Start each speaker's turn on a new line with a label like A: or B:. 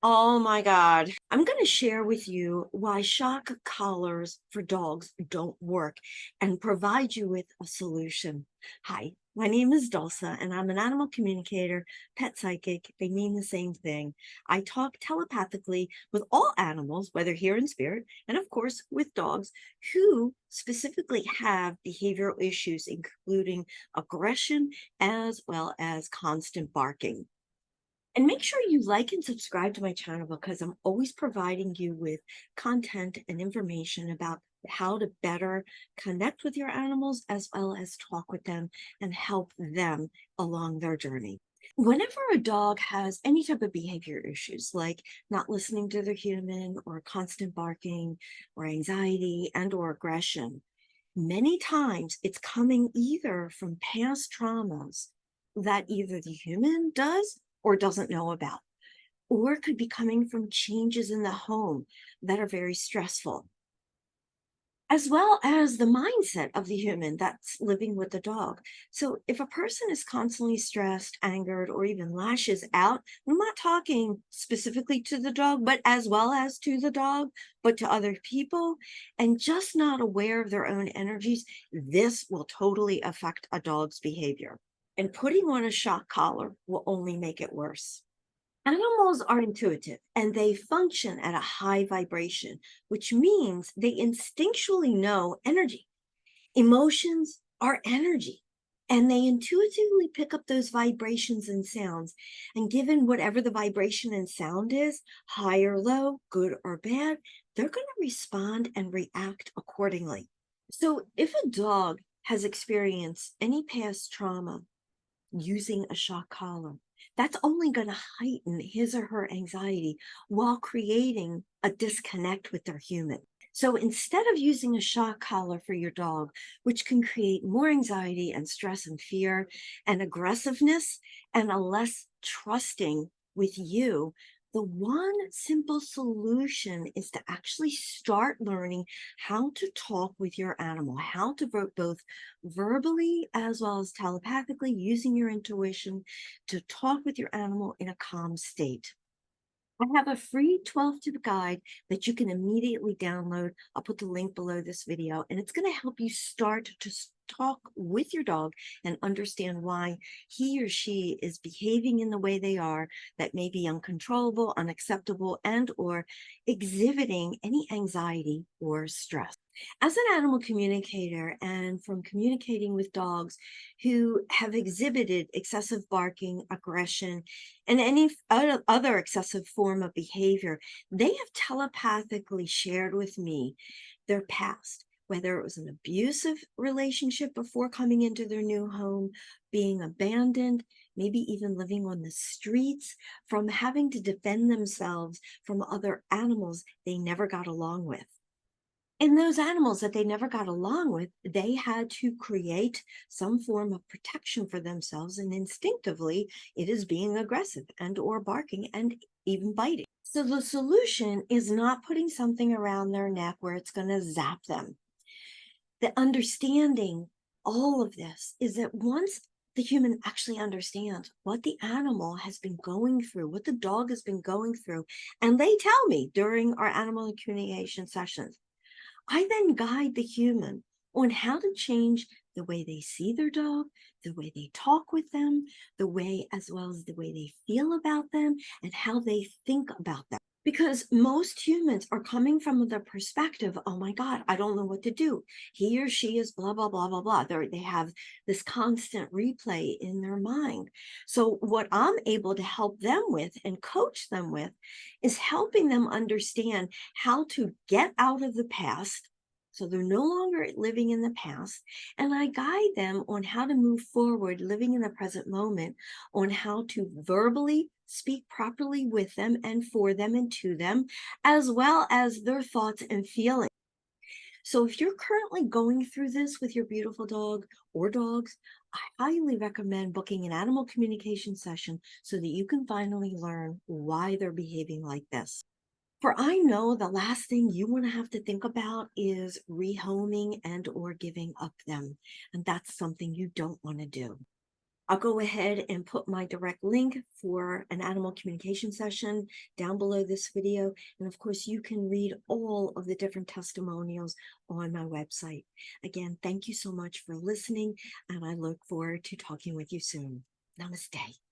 A: Oh my God. I'm going to share with you why shock collars for dogs don't work and provide you with a solution. Hi, my name is Dulsa, and I'm an animal communicator, pet psychic. They mean the same thing. I talk telepathically with all animals, whether here in spirit, and of course with dogs who specifically have behavioral issues, including aggression as well as constant barking. And make sure you like and subscribe to my channel because I'm always providing you with content and information about how to better connect with your animals as well as talk with them and help them along their journey. Whenever a dog has any type of behavior issues, like not listening to their human or constant barking or anxiety and or aggression, many times it's coming either from past traumas that either the human does or doesn't know about, or it could be coming from changes in the home that are very stressful, as well as the mindset of the human that's living with the dog. So if a person is constantly stressed, angered, or even lashes out, I'm not talking specifically to the dog, but as well as to the dog, but to other people, and just not aware of their own energies, this will totally affect a dog's behavior. And putting on a shock collar will only make it worse. Animals are intuitive and they function at a high vibration, which means they instinctually know energy. Emotions are energy, and they intuitively pick up those vibrations and sounds. And given whatever the vibration and sound is, high or low, good or bad, they're going to respond and react accordingly. So if a dog has experienced any past trauma, using a shock collar, that's only going to heighten his or her anxiety while creating a disconnect with their human. So instead of using a shock collar for your dog, which can create more anxiety and stress and fear and aggressiveness and a less trusting with you, the one simple solution is to actually start learning how to talk with your animal, how to both verbally as well as telepathically, using your intuition to talk with your animal in a calm state. I have a free 12-tip guide that you can immediately download. I'll put the link below this video, and it's going to help you start to talk with your dog and understand why he or she is behaving in the way they are that may be uncontrollable, unacceptable, and or exhibiting any anxiety or stress. As an animal communicator and from communicating with dogs who have exhibited excessive barking, aggression, and any other excessive form of behavior, they have telepathically shared with me their past, whether it was an abusive relationship before coming into their new home, being abandoned, maybe even living on the streets, from having to defend themselves from other animals they never got along with. And those animals that they never got along with, they had to create some form of protection for themselves, and instinctively it is being aggressive and or barking and even biting. So the solution is not putting something around their neck where it's going to zap them. The understanding all of this is that once the human actually understands what the animal has been going through, what the dog has been going through, and they tell me during our animal communication sessions, I then guide the human on how to change the way they see their dog, the way they talk with them, the way as well as the way they feel about them, and how they think about them. Because most humans are coming from the perspective, oh my God, I don't know what to do. He or she is blah, blah, blah, blah, blah. They have this constant replay in their mind. So what I'm able to help them with and coach them with is helping them understand how to get out of the past. So they're no longer living in the past. And I guide them on how to move forward, living in the present moment, on how to verbally speak properly with them and for them and to them, as well as their thoughts and feelings. So if you're currently going through this with your beautiful dog or dogs, I highly recommend booking an animal communication session so that you can finally learn why they're behaving like this. For I know the last thing you want to have to think about is rehoming and or giving up them. And that's something you don't want to do. I'll go ahead and put my direct link for an animal communication session down below this video. And of course, you can read all of the different testimonials on my website. Again, thank you so much for listening, and I look forward to talking with you soon. Namaste.